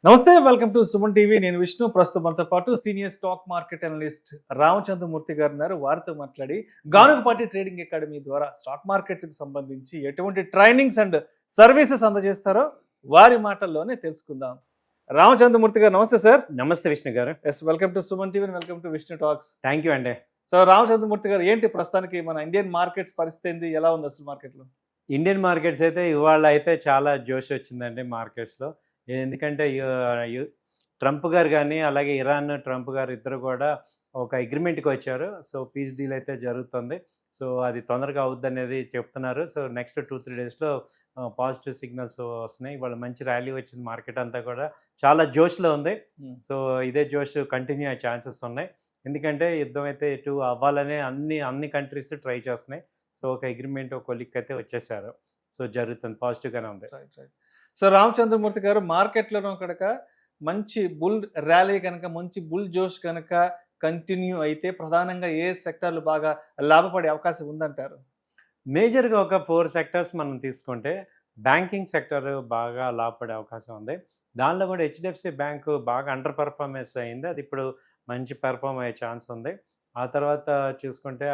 నమస్తే, welcome to Suman TV. నేను విష్ణు. ప్రస్తుతం మనతో పాటు senior stock market analyst Ramachandramurthy గారు ఉన్నారు. వారితో మాట్లాడి గానుగపాటి ట్రేడింగ్ అకాడమీ ద్వారా స్టాక్ మార్కెట్స్ కి సంబంధించి ఎటువంటి ట్రైనింగ్స్ అండ్ సర్వీసెస్ అందజేస్తారో వారి మాటల్లోనే తెలుసుకుందాం. రామచంద్రమూర్తి గారు నమస్తే సార్. నమస్తే విష్ణు గారు. Yes, welcome to Suman TV, welcome to Vishnu talks. Thank you అండి. సో రామచంద్రమూర్తి గారు, ఏంటి ప్రస్తుతానికి మన ఇండియన్ మార్కెట్స్ పరిస్థితి ఏంది, ఎలా ఉంది అసలు మార్కెట్లో? ఇండియన్ మార్కెట్స్ అయితే ఇవాళ అయితే చాలా జోష్ వచ్చిందండి మార్కెట్స్లో. ఎందుకంటే ట్రంప్ గారు కానీ అలాగే ఇరాన్ ట్రంప్ గారు ఇద్దరు కూడా ఒక అగ్రిమెంట్కి వచ్చారు. సో పీస్ డీల్ అయితే జరుగుతుంది. సో అది తొందరగా అవుద్ది అనేది చెప్తున్నారు. సో నెక్స్ట్ 2-3 డేస్లో పాజిటివ్ సిగ్నల్స్ వస్తున్నాయి. ఇవాళ మంచి ర్యాలీ వచ్చింది. మార్కెట్ అంతా కూడా చాలా జోష్లో ఉంది. సో ఇదే జోష్ కంటిన్యూ అయ్యే ఛాన్సెస్ ఉన్నాయి. ఎందుకంటే యుద్ధం అయితే ఇటు అవ్వాలనే అన్ని కంట్రీస్ ట్రై చేస్తున్నాయి. సో ఒక అగ్రిమెంట్ ఒక కొలిక్ అయితే వచ్చేసారు. సో జరుగుతుంది, పాజిటివ్గానే ఉంది. సో రామచంద్రమూర్తి గారు, మార్కెట్లోనూ కనుక మంచి బుల్ ర్యాలీ కనుక, మంచి బుల్ జోష్ కనుక కంటిన్యూ అయితే ప్రధానంగా ఏ సెక్టార్లు బాగా లాభపడే అవకాశం ఉందంటారు? మేజర్గా ఒక 4 సెక్టర్స్ మనం తీసుకుంటే బ్యాంకింగ్ సెక్టర్ బాగా లాభపడే అవకాశం ఉంది. దానిలో కూడా హెచ్డిఎఫ్సి బ్యాంకు బాగా అండర్ పర్ఫార్మెన్స్ అయింది. అది ఇప్పుడు మంచి పెర్ఫామ్ అయ్యే ఛాన్స్ ఉంది. ఆ తర్వాత చూసుకుంటే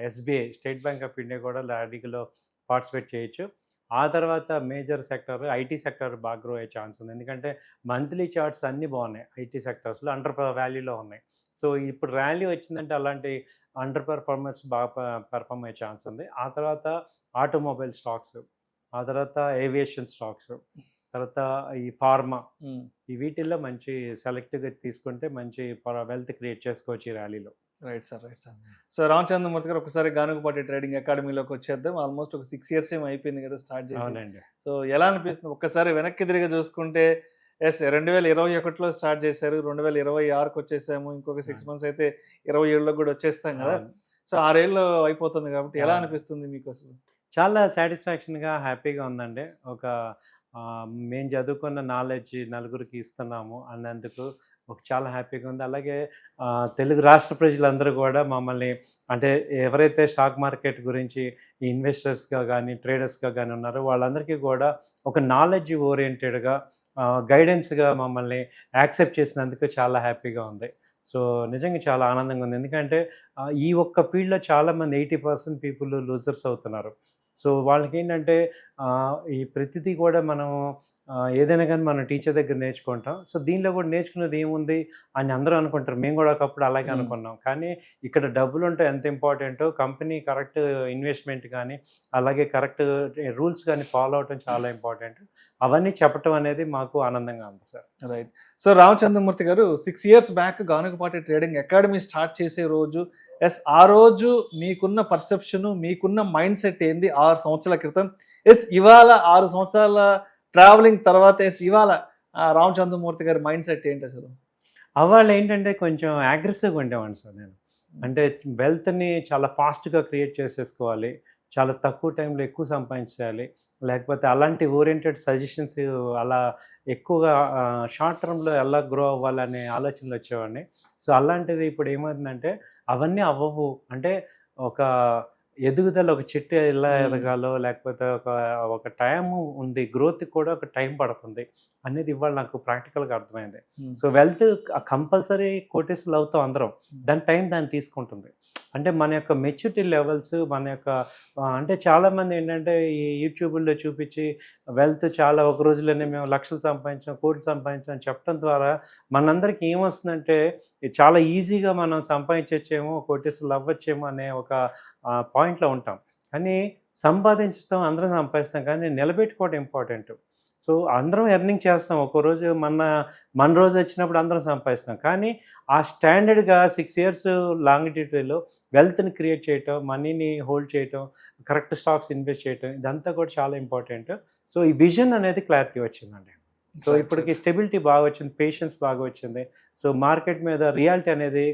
SBI, state bank of India కూడా ర్యాలీలో పార్టిసిపేట్ చేయొచ్చు. ఆ తర్వాత మేజర్ సెక్టర్ ఐటీ సెక్టర్ బాగా గ్రో అయ్యే ఛాన్స్ ఉంది. ఎందుకంటే మంత్లీ చార్ట్స్ అన్నీ బాగున్నాయి. ఐటీ సెక్టర్స్లో అండర్ వాల్యూలో ఉన్నాయి. సో ఇప్పుడు ర్యాలీ వచ్చిందంటే అలాంటి అండర్ పెర్ఫార్మెన్స్ బాగా పెర్ఫామ్ అయ్యే ఛాన్స్ ఉంది. ఆ తర్వాత ఆటోమొబైల్ స్టాక్స్, ఆ తర్వాత ఏవియేషన్ స్టాక్స్, తర్వాత ఈ ఫార్మా, ఈ వీటిల్లో మంచి సెలెక్ట్గా తీసుకుంటే మంచి వెల్త్ క్రియేట్ చేసుకోవచ్చు ఈ ర్యాలీలో. Right sir. సో రామచంద్రమూర్తి గారు, ఒకసారి గానుగపాటి ట్రేడింగ్ అకాడమీలోకి వచ్చేద్దాం. ఆల్మోస్ట్ ఒక 6 years ఏమో అయిపోయింది కదా స్టార్ట్ చేసి. అవునండి. సో ఎలా అనిపిస్తుంది ఒక్కసారి వెనక్కి తిరిగి చూసుకుంటే? 2021లో స్టార్ట్ చేశారు, 2026కి వచ్చేసాము, ఇంకొక 6 months అయితే 27లో కూడా వచ్చేస్తాం కదా. సో 6 ఏళ్ళు అయిపోతుంది కాబట్టి ఎలా అనిపిస్తుంది మీకు అసలు? చాలా సాటిస్ఫాక్షన్గా, హ్యాపీగా ఉందండి. ఒక మేము చదువుకున్న నాలెడ్జ్ నలుగురికి ఇస్తున్నాము అన్నందుకు చాలా హ్యాపీగా ఉంది. అలాగే తెలుగు రాష్ట్ర ప్రజలందరూ కూడా మమ్మల్ని, అంటే ఎవరైతే స్టాక్ మార్కెట్ గురించి ఇన్వెస్టర్స్గా కానీ ట్రేడర్స్గా కానీ ఉన్నారో వాళ్ళందరికీ కూడా ఒక నాలెడ్జ్ ఓరియంటెడ్గా గైడెన్స్గా మమ్మల్ని యాక్సెప్ట్ చేసినందుకు చాలా హ్యాపీగా ఉంది. సో నిజంగా చాలా ఆనందంగా ఉంది. ఎందుకంటే ఈ ఒక్క ఫీల్డ్లో చాలామంది 80% పీపుల్ లూజర్స్ అవుతున్నారు. సో వాళ్ళకి ఏంటంటే ఈ ప్రతిదీ కూడా మనం ఏదైనా కానీ మనం టీచర్ దగ్గర నేర్చుకుంటాం. సో దీనిలో కూడా నేర్చుకునేది ఏముంది అని అందరూ అనుకుంటారు. మేము కూడా ఒకప్పుడు అలాగే అనుకున్నాం. కానీ ఇక్కడ డబ్బులు ఉంటే ఎంత ఇంపార్టెంటో, కంపెనీ కరెక్ట్ ఇన్వెస్ట్మెంట్ కానీ అలాగే కరెక్ట్ రూల్స్ కానీ ఫాలో అవటం చాలా ఇంపార్టెంట్. అవన్నీ చెప్పటం అనేది మాకు ఆనందంగా ఉంది సార్. రైట్. సో రామచంద్రమూర్తి గారు, 6 years back Ganugapati trading academy start చేసే రోజు, ఆ రోజు మీకున్న పర్సెప్షన్, మీకున్న మైండ్ సెట్ ఏంది 6 సంవత్సరాల క్రితం? ఇవాళ 6 సంవత్సరాల ట్రావెలింగ్ తర్వాత ఇవాళ రామచంద్రమూర్తి గారి మైండ్ సెట్ ఏంటి అసలు? అవాళ్ళు ఏంటంటే కొంచెం అగ్రెసివ్గా ఉండేవాడిని సార్ నేను. అంటే వెల్త్ని చాలా ఫాస్ట్గా క్రియేట్ చేసేసుకోవాలి, చాలా తక్కువ టైంలో ఎక్కువ సంపాదించాలి, లేకపోతే అలాంటి ఓరియంటెడ్ సజెషన్స్ అలా ఎక్కువగా షార్ట్ టర్మ్లో ఎలా గ్రో అవ్వాలనే ఆలోచనలు వచ్చేవాడిని. సో అలాంటిది ఇప్పుడు ఏమవుతుందంటే అవన్నీ అవ్వవు. అంటే ఒక ఎదుగుదల, ఒక చెట్టు ఎలా ఎదగాలో, లేకపోతే ఒక టైం ఉంది, గ్రోత్కి కూడా ఒక టైం పడుతుంది అనేది ఇవాళ నాకు ప్రాక్టికల్గా అర్థమైంది. సో వెల్త్ కంపల్సరీ కోటేసులు అవుతాం అందరం, దాని టైం దాన్ని తీసుకుంటుంది. అంటే మన యొక్క మెచ్యూరిటీ లెవెల్స్, మన యొక్క అంటే చాలామంది ఏంటంటే ఈ యూట్యూబ్లో చూపించి వెల్త్ చాలా ఒక రోజులోనే మేము లక్షలు సంపాదించాం, కోట్లు సంపాదించాం అని చెప్పడం ద్వారా మనందరికీ ఏమొస్తుందంటే చాలా ఈజీగా మనం సంపాదించచ్చేమో, కోటేసులు అవ్వచ్చేమో అనే ఒక పాయింట్లో ఉంటాం. కానీ సంపాదించడం అందరం సంపాదిస్తాం, కానీ నిలబెట్టుకోవడం ఇంపార్టెంట్. సో అందరం ఎర్నింగ్ చేస్తాం. ఒక్కో రోజు మన రోజు వచ్చినప్పుడు అందరం సంపాదిస్తాం. కానీ ఆ స్టాండర్డ్గా 6 years లాంగిట్యూడ్లో వెల్త్ని క్రియేట్ చేయటం, మనీని హోల్డ్ చేయటం, కరెక్ట్ స్టాక్స్ ఇన్వెస్ట్ చేయటం, ఇదంతా కూడా చాలా ఇంపార్టెంట్. సో ఈ విజన్ అనేది క్లారిటీ వచ్చిందండి. సో ఇప్పటికి స్టెబిలిటీ బాగా వచ్చింది, పేషెన్స్ బాగా వచ్చింది. సో మార్కెట్ మీద రియాలిటీ అనేది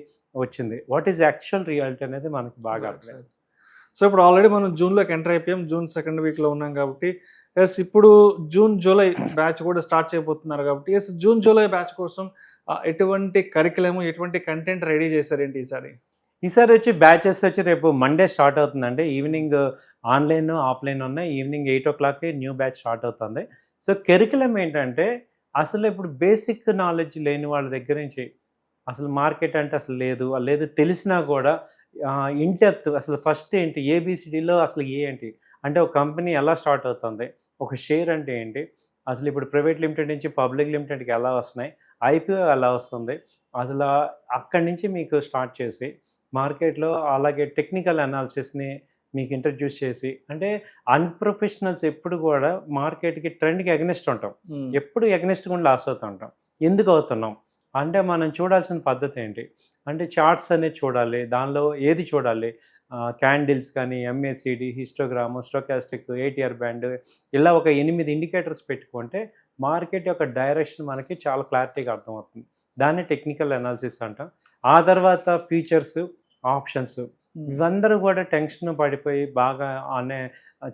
వచ్చింది. వాట్ ఈజ్ యాక్చువల్ రియాలిటీ అనేది మనకు బాగా అర్థమైంది. సో ఇప్పుడు ఆల్రెడీ మనం జూన్లోకి ఎంటర్ అయిపోయాం, జూన్ 2nd weekలో ఉన్నాం కాబట్టి ఇప్పుడు జూన్ జూలై బ్యాచ్ కూడా స్టార్ట్ చేయబోతున్నారు కాబట్టి జూన్ జూలై బ్యాచ్ కోసం ఎటువంటి కరికులం, ఎటువంటి కంటెంట్ రెడీ చేశారేంటి ఈసారి? ఈసారి వచ్చి బ్యాచెస్ వచ్చి రేపు మండే స్టార్ట్ అవుతుందండి. ఈవినింగ్ ఆన్లైన్ ఆఫ్లైన్ ఉన్నాయి. Evening 8 o'clock new batch start అవుతుంది. సో కరికులం ఏంటంటే అసలు ఇప్పుడు బేసిక్ నాలెడ్జ్ లేని వాళ్ళ దగ్గర నుంచి అసలు మార్కెట్ అంటే అసలు లేదు, లేదు తెలిసినా కూడా ఇన్ డెప్త్ అసలు ఫస్ట్ ఏంటి ఏబిసిడిలో అసలు ఏంటి అంటే ఒక కంపెనీ ఎలా స్టార్ట్ అవుతుంది, ఒక షేర్ అంటే ఏంటి, అసలు ఇప్పుడు ప్రైవేట్ లిమిటెడ్ నుంచి పబ్లిక్ లిమిటెడ్కి ఎలా వస్తున్నాయి, ఐపీఓ ఎలా వస్తుంది, అసలు అక్కడి నుంచి మీకు స్టార్ట్ చేసి మార్కెట్లో అలాగే టెక్నికల్ అనాలిసిస్ని మీకు ఇంట్రడ్యూస్ చేసి, అంటే అన్ప్రొఫెషనల్స్ ఎప్పుడు కూడా మార్కెట్కి ట్రెండ్కి ఎగనెస్ట్ ఉంటాం, ఎప్పుడు ఎగనెస్ట్ కూడా లాస్ అవుతూ ఉంటాం. ఎందుకు అవుతున్నాం అంటే మనం చూడాల్సిన పద్ధతి ఏంటి అంటే చార్ట్స్ అనేది చూడాలి, దానిలో ఏది చూడాలి, క్యాండిల్స్ కానీ ఎంఏసిడి, హిస్టోగ్రాము, స్టోకాస్టిక్, ఏటీఆర్ బ్యాండ్, ఇలా ఒక 8 ఇండికేటర్స్ పెట్టుకుంటే మార్కెట్ యొక్క డైరెక్షన్ మనకి చాలా క్లారిటీగా అర్థమవుతుంది. దాన్ని టెక్నికల్ అనాలిసిస్ అంటాం. ఆ తర్వాత ఫీచర్స్, ఆప్షన్స్, ఇవందరూ కూడా టెన్షన్ పడిపోయి బాగా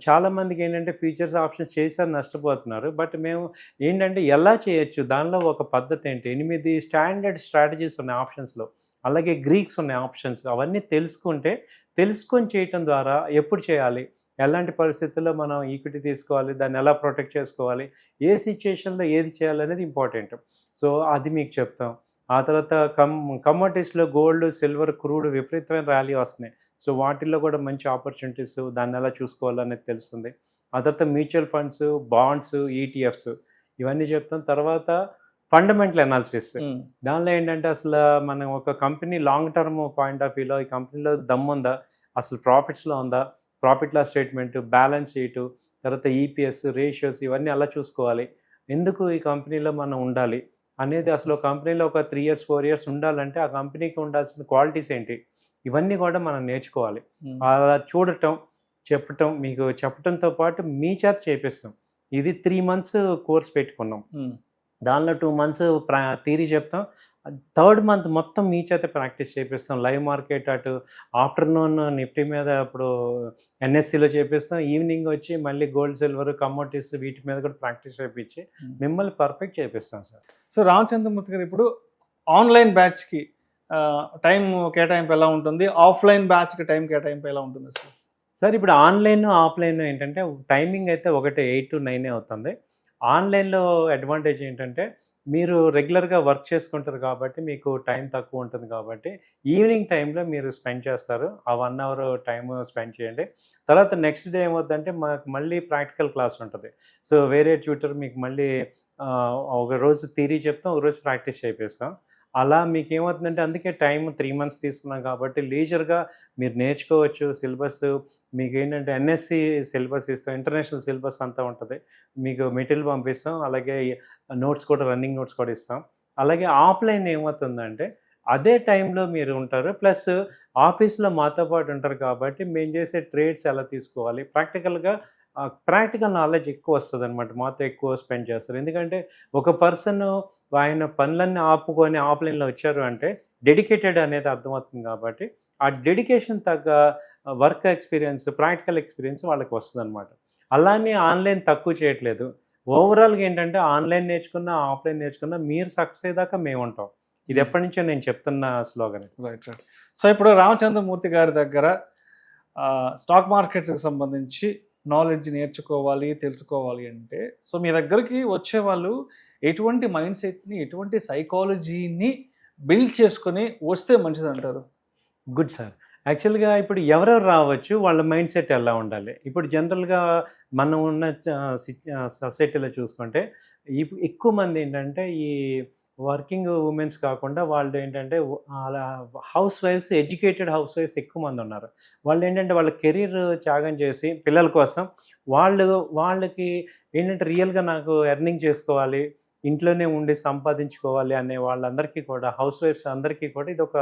చాలామందికి ఏంటంటే ఫీచర్స్ ఆప్షన్స్ చేశారు నష్టపోతున్నారు. బట్ మేము ఏంటంటే ఎలా చేయొచ్చు, దానిలో ఒక పద్ధతి ఏంటి, 8 స్టాండర్డ్ స్ట్రాటజీస్ ఉన్నాయి ఆప్షన్స్లో, అలాగే గ్రీక్స్ ఉన్నాయి ఆప్షన్స్, అవన్నీ తెలుసుకొని చేయటం ద్వారా ఎప్పుడు చేయాలి, ఎలాంటి పరిస్థితుల్లో మనం ఈక్విటీ తీసుకోవాలి, దాన్ని ఎలా ప్రొటెక్ట్ చేసుకోవాలి, ఏ సిచ్యుయేషన్లో ఏది చేయాలనేది ఇంపార్టెంట్. సో అది మీకు చెప్తాం. ఆ తర్వాత కమోడిటీస్లో గోల్డ్, సిల్వర్, క్రూడ్ విపరీతమైన ర్యాలీ వస్తున్నాయి. సో వాటిల్లో కూడా మంచి ఆపర్చునిటీస్, దాన్ని ఎలా చూసుకోవాలనేది తెలుస్తుంది. ఆ తర్వాత మ్యూచువల్ ఫండ్స్, బాండ్స్, ఈటీఎఫ్స్ ఇవన్నీ చెప్తాం. తర్వాత ఫండమెంటల్ అనాలిసిస్, దానిలో ఏంటంటే అసలు మనం ఒక company long term point of వ్యూలో ఈ కంపెనీలో దమ్ముందా, అసలు ప్రాఫిట్స్లో ఉందా, profit loss statement, balance sheet, తర్వాత ఈపీఎస్ రేషియోస్ ఇవన్నీ ఎలా చూసుకోవాలి, ఎందుకు ఈ కంపెనీలో మనం ఉండాలి అనేది, అసలు కంపెనీలో ఒక 3 years 4 years ఉండాలంటే ఆ కంపెనీకి ఉండాల్సిన క్వాలిటీస్ ఏంటి, ఇవన్నీ కూడా మనం నేర్చుకోవాలి. అలా చూడటం, మీకు చెప్పటంతో పాటు మీ చేత చేపిస్తాం. ఇది 3 months కోర్స్ పెట్టుకున్నాం. దానిలో 2 months థియరీ చెప్తాం. 3rd month మొత్తం మీ చేత ప్రాక్టీస్ చేపిస్తాం. లైవ్ మార్కెట్ అటు ఆఫ్టర్నూన్ నిఫ్టీ మీద ఇప్పుడు ఎన్ఎస్సిలో చేపిస్తాం, ఈవినింగ్ వచ్చి మళ్ళీ గోల్డ్, సిల్వర్, కమోడిటీస్ వీటి మీద కూడా ప్రాక్టీస్ చేయించి మిమ్మల్ని పర్ఫెక్ట్ చేపిస్తాం సార్. సో రామచంద్రమూర్తి గారు, ఇప్పుడు ఆన్లైన్ బ్యాచ్కి టైం కేటాయింపు ఎలా ఉంటుంది, ఆఫ్లైన్ బ్యాచ్కి టైం కేటాయింపు ఎలా ఉంటుంది సార్? సార్ ఇప్పుడు ఆన్లైన్, ఆఫ్లైన్ ఏంటంటే టైమింగ్ అయితే ఒకటే 8 to 9 అవుతుంది. ఆన్లైన్లో అడ్వాంటేజ్ ఏంటంటే మీరు రెగ్యులర్గా వర్క్ చేసుకుంటారు కాబట్టి మీకు టైం తక్కువ ఉంటుంది కాబట్టి ఈవినింగ్ టైంలో మీరు స్పెండ్ చేస్తారు. ఆ 1 hour టైం స్పెండ్ చేయండి. తర్వాత నెక్స్ట్ డే ఏమవుతుందంటే మాకు మళ్ళీ ప్రాక్టికల్ క్లాస్ ఉంటుంది. సో వేరే ట్యూటర్ మీకు మళ్ళీ ఒక రోజు థియరీ చెప్తాం, ఒక రోజు ప్రాక్టీస్ చేపిస్తాం. అలా మీకు ఏమవుతుందంటే అందుకే టైం 3 months తీసుకున్నాం కాబట్టి లీజర్గా మీరు నేర్చుకోవచ్చు. సిలబస్ మీకు ఏంటంటే ఎన్ఎస్సి సిలబస్ ఇస్తాం, ఇంటర్నేషనల్ సిలబస్ అంతా ఉంటుంది. మీకు మెటీరియల్ పంపిస్తాం, అలాగే నోట్స్ కూడా, రన్నింగ్ నోట్స్ కూడా ఇస్తాం. అలాగే ఆఫ్లైన్ ఏమవుతుందంటే అదే టైంలో మీరు ఉంటారు, ప్లస్ ఆఫీస్లో మాతో పాటు ఉంటారు కాబట్టి మేము చేసే ట్రేడ్స్ ఎలా తీసుకోవాలి, ప్రాక్టికల్ నాలెడ్జ్ ఎక్కువ వస్తుంది అనమాట. మాతో ఎక్కువ స్పెండ్ చేస్తారు. ఎందుకంటే ఒక పర్సన్ ఆయన పనులన్నీ ఆపుకొని ఆఫ్లైన్లో వచ్చారు అంటే డెడికేటెడ్ అనేది అర్థమవుతుంది కాబట్టి ఆ డెడికేషన్ తగ్గ వర్క్ ఎక్స్పీరియన్స్, ప్రాక్టికల్ ఎక్స్పీరియన్స్ వాళ్ళకి వస్తుంది అనమాట. అలానే ఆన్లైన్ తక్కువ చేయట్లేదు. ఓవరాల్గా ఏంటంటే ఆన్లైన్ నేర్చుకున్నా, ఆఫ్లైన్ నేర్చుకున్నా మీరు సక్సెస్ అయ్యేదాకా మేము ఉంటాం. ఇది ఎప్పటి నుంచో నేను చెప్తున్న స్లోగన్. రైట్. సో ఇప్పుడు రామచంద్రమూర్తి గారి దగ్గర స్టాక్ మార్కెట్స్కి సంబంధించి నాలెడ్జ్ నేర్చుకోవాలి, తెలుసుకోవాలి అంటే సో మీ దగ్గరికి వచ్చే వాళ్ళు ఎటువంటి మైండ్ సెట్ని, ఎటువంటి సైకాలజీని బిల్డ్ చేసుకొని వస్తే మంచిది అంటారు? Good sir. యాక్చువల్గా ఇప్పుడు ఎవరెవరు రావచ్చు, వాళ్ళ మైండ్ సెట్ ఎలా ఉండాలి. ఇప్పుడు జనరల్గా మనం ఉన్న సొసైటీలో చూసుకుంటే ఎక్కువ మంది ఏంటంటే ఈ వర్కింగ్ ఉమెన్స్ కాకుండా వాళ్ళు ఏంటంటే అలా house wives, educated house wives ఎక్కువ మంది ఉన్నారు. వాళ్ళు ఏంటంటే వాళ్ళ కెరీర్ త్యాగం చేసి పిల్లల కోసం వాళ్ళకి ఏంటంటే రియల్గా నాకు ఎర్నింగ్ చేసుకోవాలి, ఇంట్లోనే ఉండి సంపాదించుకోవాలి అనే వాళ్ళందరికీ కూడా, హౌస్ వైఫ్స్ అందరికీ కూడా ఇది ఒక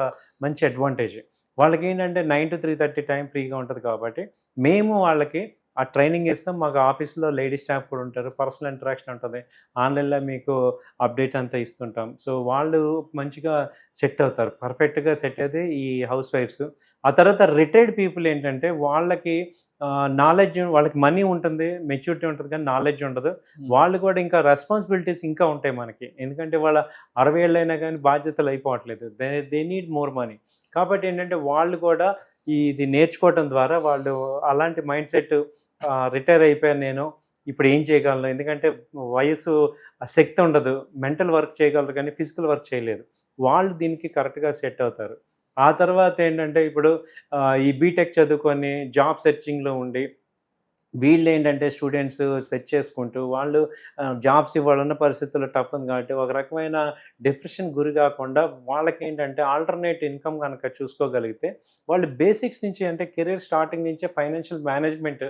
మంచి అడ్వాంటేజ్. వాళ్ళకి ఏంటంటే 9 to 3:30 టైం ఫ్రీగా ఉంటుంది కాబట్టి మేము వాళ్ళకి ఆ ట్రైనింగ్ ఇస్తాం. మాకు ఆఫీస్లో లేడీ స్టాఫ్ కూడా ఉంటారు, పర్సనల్ ఇంటరాక్షన్ ఉంటుంది, ఆన్లైన్లో మీకు అప్డేట్ అంతా ఇస్తుంటాం. సో వాళ్ళు మంచిగా సెట్ అవుతారు, పర్ఫెక్ట్గా సెట్ అయితే ఈ హౌస్ వైఫ్స్. ఆ తర్వాత రిటైర్డ్ పీపుల్ ఏంటంటే వాళ్ళకి నాలెడ్జ్, వాళ్ళకి మనీ ఉంటుంది, మెచ్యూరిటీ ఉంటుంది, కానీ నాలెడ్జ్ ఉండదు. వాళ్ళు కూడా ఇంకా రెస్పాన్సిబిలిటీస్ ఇంకా ఉంటాయి మనకి. ఎందుకంటే వాళ్ళ 60 ఏళ్ళైనా కానీ బాధ్యతలు అయిపోవట్లేదు. They need more money. కాబట్టి ఏంటంటే వాళ్ళు కూడా ఇది నేర్చుకోవటం ద్వారా వాళ్ళు అలాంటి మైండ్ సెట్, రిటైర్ అయిపోయాను నేను, ఇప్పుడు ఏం చేయగలను, ఎందుకంటే వయసు ఆ శక్తి ఉండదు, మెంటల్ వర్క్ చేయగలరు కానీ ఫిజికల్ వర్క్ చేయలేరు. వాళ్ళు దీనికి కరెక్ట్గా సెట్ అవుతారు. ఆ తర్వాత ఏంటంటే ఇప్పుడు ఈ బీటెక్ చదువుకొని జాబ్ సెర్చింగ్లో ఉండి వీళ్ళేంటంటే స్టూడెంట్స్ సెర్చ్ చేసుకుంటూ వాళ్ళు జాబ్స్ ఇవ్వాలన్న పరిస్థితుల్లో టఫ్ ఉంది కాబట్టి ఒక రకమైన డిప్రెషన్ గురి కాకుండా వాళ్ళకేంటంటే ఆల్టర్నేట్ ఇన్కమ్ కనుక చూసుకోగలిగితే వాళ్ళు బేసిక్స్ నుంచి అంటే కెరీర్ స్టార్టింగ్ నుంచే ఫైనాన్షియల్ మేనేజ్మెంట్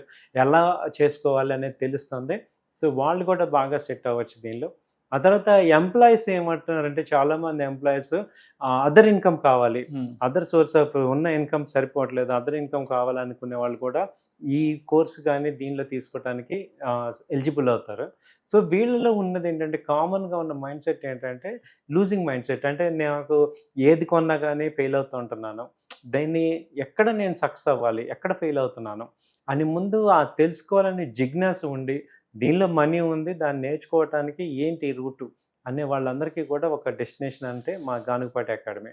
ఎలా చేసుకోవాలి అనేది తెలుస్తుంది. సో వాళ్ళు కూడా బాగా సెట్ అవ్వచ్చు దీనిలో. ఆ తర్వాత ఎంప్లాయీస్ ఏమంటున్నారంటే చాలామంది ఎంప్లాయీస్ అదర్ ఇన్కమ్ కావాలి, అదర్ సోర్స్ ఆఫ్ ఉన్న ఇన్కమ్ సరిపోవట్లేదు, అదర్ ఇన్కమ్ కావాలనుకునే వాళ్ళు కూడా ఈ కోర్స్ కానీ దీనిలో తీసుకోవడానికి ఎలిజిబుల్ అవుతారు. సో వీళ్ళలో ఉన్నది ఏంటంటే కామన్గా ఉన్న మైండ్ సెట్ ఏంటంటే లూజింగ్ మైండ్ సెట్. అంటే నాకు ఏది కొన్నా కానీ ఫెయిల్ అవుతూ ఉంటున్నాను, దాన్ని ఎక్కడ నేను సక్సెస్ అవ్వాలి, ఎక్కడ ఫెయిల్ అవుతున్నాను అని ముందు తెలుసుకోవాలని జిజ్ఞాస ఉండి దీనిలో మనీ ఉంది, దాన్ని నేర్చుకోవటానికి ఏంటి రూటు అనే వాళ్ళందరికీ కూడా ఒక డెస్టినేషన్ అంటే మా గానుగపాటి అకాడమీ.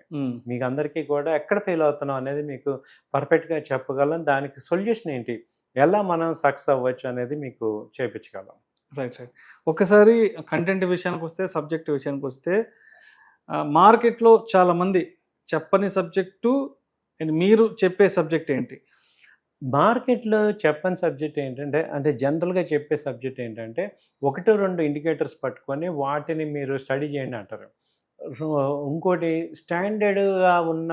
మీకు అందరికీ కూడా ఎక్కడ ఫెయిల్ అవుతున్నాం అనేది మీకు పర్ఫెక్ట్గా చెప్పగలం. దానికి సొల్యూషన్ ఏంటి, ఎలా మనం సక్సెస్ అవ్వచ్చు అనేది మీకు చేయించగలం. రైట్. ఒకసారి కంటెంట్ విషయానికి వస్తే, సబ్జెక్ట్ విషయానికి వస్తే, మార్కెట్లో చాలామంది చెప్పని సబ్జెక్టు అండ్ మీరు చెప్పే సబ్జెక్ట్ ఏంటి? మార్కెట్లో చెప్పని సబ్జెక్ట్ ఏంటంటే అంటే జనరల్గా చెప్పే సబ్జెక్ట్ ఏంటంటే 1-2 ఇండికేటర్స్ పట్టుకొని వాటిని మీరు స్టడీ చేయండి అంటారు. ఇంకోటి స్టాండర్డ్గా ఉన్న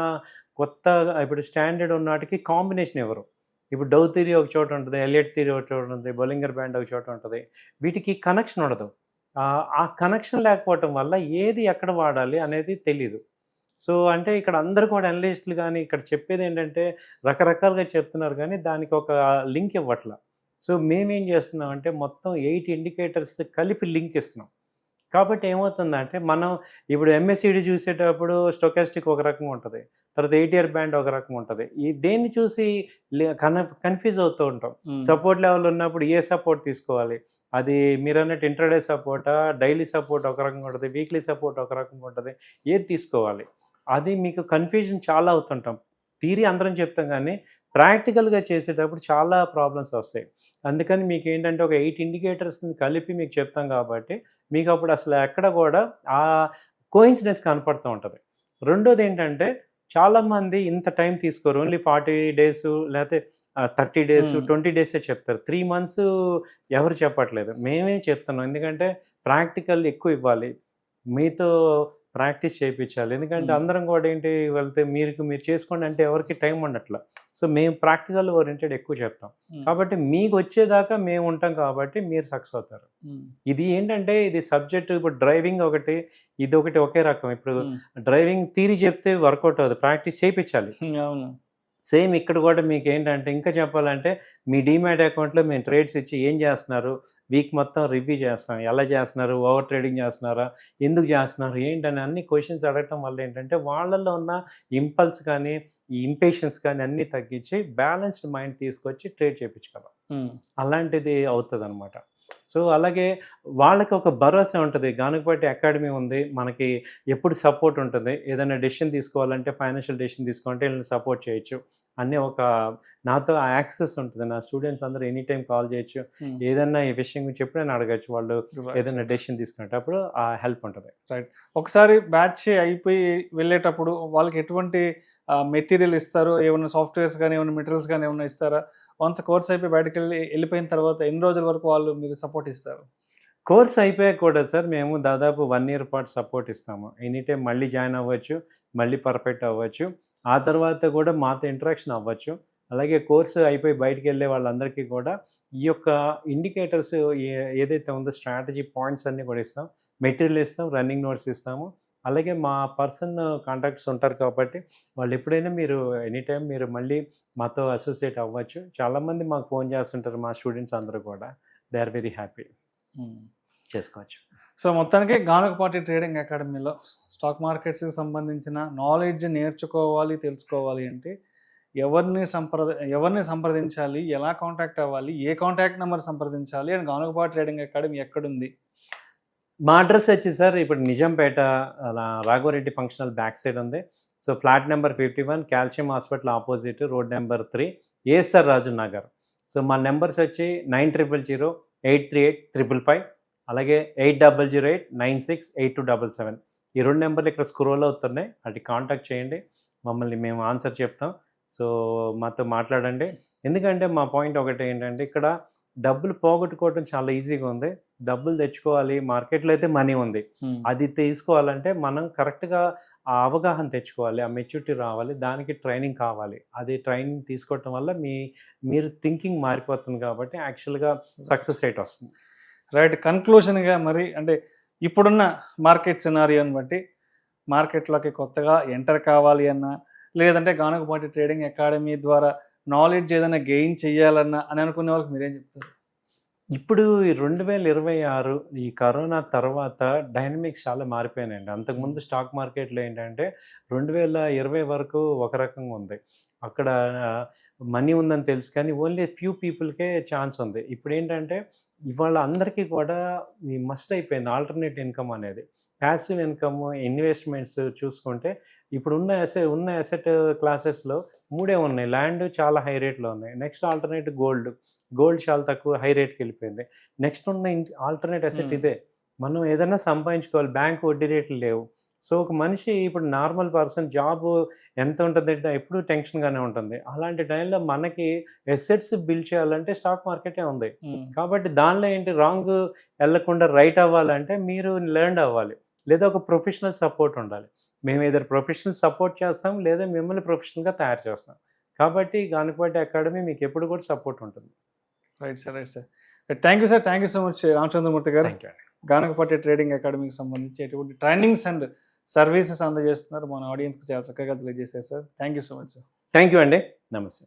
ఇప్పుడు స్టాండర్డ్ ఉన్న వాటికి కాంబినేషన్ ఎవరు, ఇప్పుడు డౌ థియరీ ఒక చోట ఉంటుంది, ఎలియట్ థియరీ ఒక చోట ఉంటుంది, బొలింగర్ బ్యాండ్ ఒక చోట ఉంటుంది. వీటికి కనెక్షన్ ఉండదు. ఆ కనెక్షన్ లేకపోవటం వల్ల ఏది ఎక్కడ వాడాలి అనేది తెలీదు. సో అంటే ఇక్కడ అందరూ కూడా అనలిస్టులు కానీ ఇక్కడ చెప్పేది ఏంటంటే రకరకాలుగా చెప్తున్నారు కానీ దానికి ఒక లింక్ ఇవ్వట్ల. సో మేమేం చేస్తున్నాం అంటే మొత్తం 8 ఇండికేటర్స్ కలిపి లింక్ ఇస్తున్నాం. కాబట్టి ఏమవుతుందంటే మనం ఇప్పుడు ఎంఎస్సిడి చూసేటప్పుడు స్టొకాస్టిక్ ఒక రకంగా ఉంటుంది, తర్వాత 8 ఇయర్ బ్యాండ్ ఒక రకం ఉంటుంది. దేన్ని చూసి కన్ఫ్యూజ్ అవుతూ ఉంటాం. సపోర్ట్ లెవెల్ ఉన్నప్పుడు ఏ సపోర్ట్ తీసుకోవాలి, అది మీరు అన్నట్టు ఇంట్రాడే సపోర్టా, డైలీ సపోర్ట్ ఒక రకంగా ఉంటుంది, వీక్లీ సపోర్ట్ ఒక రకంగా ఉంటుంది, ఏది తీసుకోవాలి అది మీకు కన్ఫ్యూజన్ చాలా అవుతుంటాం. థియరీ అందరం చెప్తాం కానీ ప్రాక్టికల్గా చేసేటప్పుడు చాలా ప్రాబ్లమ్స్ వస్తాయి. అందుకని మీకు ఏంటంటే ఒక 8 ఇండికేటర్స్ని కలిపి మీకు చెప్తాం కాబట్టి మీకు అప్పుడు అసలు ఎక్కడ కూడా ఆ కోయిన్సిడెన్స్ కనపడుతూ ఉంటుంది. రెండోది ఏంటంటే చాలామంది ఇంత టైం తీసుకోరు, ఓన్లీ 40 డేస్ లేకపోతే 30 డేస్ 20 డేసే చెప్తారు. 3 మంత్స్ ఎవరు చెప్పట్లేదు, మేమే చెప్తున్నాం. ఎందుకంటే ప్రాక్టికల్ ఎక్కువ ఇవ్వాలి, మీతో ప్రాక్టీస్ చేయించాలి. ఎందుకంటే అందరం కూడా ఏంటి వెళ్తే మీరు చేసుకోండి అంటే ఎవరికి టైం ఉండట్లా. సో మేము ప్రాక్టికల్ ఓరియంటెడ్ ఎక్కువ చెప్తాం కాబట్టి మీకు వచ్చేదాకా మేము ఉంటాం కాబట్టి మీరు సక్సెస్ అవుతారు. ఇది ఏంటంటే ఇది సబ్జెక్ట్ ఇప్పుడు డ్రైవింగ్ ఒకటి, ఇది ఒకటి ఒకే రకం. ఇప్పుడు డ్రైవింగ్ థియరీ చెప్తే వర్కౌట్ అవ్వదు, ప్రాక్టీస్ చేయించాలి. అవును. సేమ్ ఇక్కడ కూడా మీకు ఏంటంటే ఇంకా చెప్పాలంటే మీ డీమ్యాట్ అకౌంట్లో మేము ట్రేడ్స్ ఇచ్చి ఏం చేస్తున్నారు వీక్ మొత్తం రివ్యూ చేస్తాం, ఎలా చేస్తున్నారు, ఓవర్ ట్రేడింగ్ చేస్తున్నారా, ఎందుకు చేస్తున్నారు ఏంటని అన్ని క్వశ్చన్స్ అడగటం వల్ల ఏంటంటే వాళ్ళల్లో ఉన్న ఇంపల్స్ కానీ ఈ ఇంపేషన్స్ కానీ అన్నీ తగ్గించి బ్యాలెన్స్డ్ మైండ్ తీసుకొచ్చి ట్రేడ్ చేయించగలం. అలాంటిది అవుతుంది అనమాట. సో అలాగే వాళ్ళకి ఒక భరోసా ఉంటుంది, గానుగపాటి అకాడమీ ఉంది, మనకి ఎప్పుడు సపోర్ట్ ఉంటుంది, ఏదైనా డెసిషన్ తీసుకోవాలంటే ఫైనాన్షియల్ డెసిషన్ తీసుకోవాలంటే వీళ్ళని సపోర్ట్ చేయొచ్చు అనే ఒక నాతో ఆ యాక్సెస్ ఉంటుంది. నా స్టూడెంట్స్ అందరూ ఎనీ టైం కాల్ చేయొచ్చు, ఏదైనా ఈ విషయం గురించి ఎప్పుడైనా అడగచ్చు, వాళ్ళు ఏదైనా డెసిషన్ తీసుకునేటప్పుడు ఆ హెల్ప్ ఉంటుంది. రైట్. ఒకసారి బ్యాచ్ అయిపోయి వెళ్ళేటప్పుడు వాళ్ళకి ఎటువంటి మెటీరియల్ ఇస్తారు, ఏమైనా సాఫ్ట్వేర్స్ కానీ ఏమైనా మెటీరియల్స్ కానీ ఏమైనా ఇస్తారా? వన్స్ కోర్స్ అయిపోయి బయటకు వెళ్ళిపోయిన తర్వాత ఎన్ని రోజుల వరకు వాళ్ళు మీకు సపోర్ట్ ఇస్తారు? కోర్స్ అయిపోయాక కూడా సార్ మేము దాదాపు 1 ఇయర్ పాటు సపోర్ట్ ఇస్తాము. ఎనీ టైం మళ్ళీ జాయిన్ అవ్వచ్చు, మళ్ళీ పర్ఫెక్ట్ అవ్వచ్చు, ఆ తర్వాత కూడా మాతో ఇంటరాక్షన్ అవ్వచ్చు. అలాగే కోర్సు అయిపోయి బయటికి వెళ్ళే వాళ్ళందరికీ కూడా ఈ యొక్క ఇండికేటర్స్ ఏదైతే ఉందో స్ట్రాటజీ పాయింట్స్ అన్నీ కూడా ఇస్తాం, మెటీరియల్ ఇస్తాం, రన్నింగ్ నోట్స్ ఇస్తాము. అలాగే మా పర్సన్ కాంటాక్ట్స్ ఉంటారు కాబట్టి వాళ్ళు ఎప్పుడైనా మీరు ఎనీ టైం మీరు మళ్ళీ మాతో అసోసియేట్ అవ్వచ్చు. చాలామంది మాకు ఫోన్ చేస్తుంటారు, మా స్టూడెంట్స్ అందరూ కూడా దే ఆర్ వెరీ హ్యాపీ చేసుకోవచ్చు. సో మొత్తానికి గానుగపాటి ట్రేడింగ్ అకాడమీలో స్టాక్ మార్కెట్స్కి సంబంధించిన నాలెడ్జ్ నేర్చుకోవాలి, తెలుసుకోవాలి అంటే ఎవరిని సంప్రదించాలి, ఎలా కాంటాక్ట్ అవ్వాలి, ఏ కాంటాక్ట్ నెంబర్ సంప్రదించాలి అండ్ గానుగపాటి ట్రేడింగ్ అకాడమీ ఎక్కడుంది? మా అడ్రస్ వచ్చి సార్ ఇప్పుడు Nizampet Raghavareddy functional back side ఉంది. So flat number 51 calcium hospital opposite, road number 3, ASR Raju Nagar. So మా నెంబర్స్ వచ్చి 9000 838 555, అలాగే 8008968277 ఈ 2 నెంబర్లు ఇక్కడ స్క్రోల్ అవుతున్నాయి, అటు కాంటాక్ట్ చేయండి, మమ్మల్ని మేము ఆన్సర్ చెప్తాం. సో మాతో మాట్లాడండి. ఎందుకంటే మా పాయింట్ ఒకటి ఏంటంటే, ఇక్కడ డబ్బులు పోగొట్టుకోవడం చాలా ఈజీగా ఉంది, డబ్బులు తెచ్చుకోవాలి, మార్కెట్లో అయితే మనీ ఉంది, అది తీసుకోవాలంటే మనం కరెక్ట్గా ఆ అవగాహన తెచ్చుకోవాలి, ఆ మెచ్యూరిటీ రావాలి, దానికి ట్రైనింగ్ కావాలి. అది ట్రైనింగ్ తీసుకోవటం వల్ల మీరు థింకింగ్ మారిపోతుంది కాబట్టి యాక్చువల్గా సక్సెస్ రేట్ వస్తుంది. రైట్. కన్క్లూషన్గా మరి అంటే ఇప్పుడున్న మార్కెట్ సినారియోని బట్టి మార్కెట్లోకి కొత్తగా ఎంటర్ కావాలి అన్నా, లేదంటే గానుగపాటి ట్రేడింగ్ అకాడమీ ద్వారా నాలెడ్జ్ ఏదైనా గెయిన్ చేయాలన్నా అని అనుకునే వాళ్ళకి మీరేం చెప్తారు? ఇప్పుడు ఈ 2026 ఈ కరోనా తర్వాత డైనమిక్స్ చాలా మారిపోయినాయండి. అంతకుముందు స్టాక్ మార్కెట్లో ఏంటంటే 2020 వరకు ఒక రకంగా ఉంది, అక్కడ మనీ ఉందని తెలుసు కానీ ఓన్లీ ఫ్యూ పీపుల్కే ఛాన్స్ ఉంది. ఇప్పుడు ఏంటంటే ఇవాళ అందరికీ కూడా ఈ మస్ట్ అయిపోయింది ఆల్టర్నేట్ ఇన్కమ్ అనేది. ప్యాసివ్ ఇన్కమ్, ఇన్వెస్ట్మెంట్స్ చూసుకుంటే ఇప్పుడు ఉన్న అసెట్ క్లాసెస్లో 3 ఉన్నాయి. ల్యాండ్ చాలా హై రేట్లో ఉన్నాయి, నెక్స్ట్ ఆల్టర్నేట్ గోల్డ్ చాలా తక్కువ హై రేట్కి వెళ్ళిపోయింది, నెక్స్ట్ ఉన్న ఆల్టర్నేట్ అసెట్ ఇదే. మనం ఏదైనా సంపాదించుకోవాలి, బ్యాంక్ వడ్డీ రేట్లు లేవు. సో ఒక మనిషి ఇప్పుడు నార్మల్ పర్సన్ జాబ్ ఎంత ఉంటుంది అంటే ఎప్పుడూ టెన్షన్గానే ఉంటుంది. అలాంటి టైంలో మనకి ఎసెట్స్ బిల్డ్ చేయాలంటే స్టాక్ మార్కెటే ఉంది. కాబట్టి దానిలో ఏంటి రాంగ్ వెళ్ళకుండా రైట్ అవ్వాలంటే మీరు లెర్న్ అవ్వాలి, లేదా ఒక ప్రొఫెషనల్ సపోర్ట్ ఉండాలి. మేము ఏదో ప్రొఫెషనల్ సపోర్ట్ చేస్తాం, లేదా మిమ్మల్ని ప్రొఫెషనల్గా తయారు చేస్తాం. కాబట్టి గానుగపాటి అకాడమీ మీకు ఎప్పుడు కూడా సపోర్ట్ ఉంటుంది. Right sir. Thank you sir. Thank you so much Ramachandramurthy garu. Thank you. Ganugapati trading అకాడమీకి సంబంధించి ఎటువంటి ట్రైనింగ్స్ అండ్ సర్వీసెస్ అందజేస్తున్నారు, మన ఆడియన్స్కి చాలా చక్కగా తెలియజేశారు sir. Thank you so much sir. Thank you అండి. నమస్తే.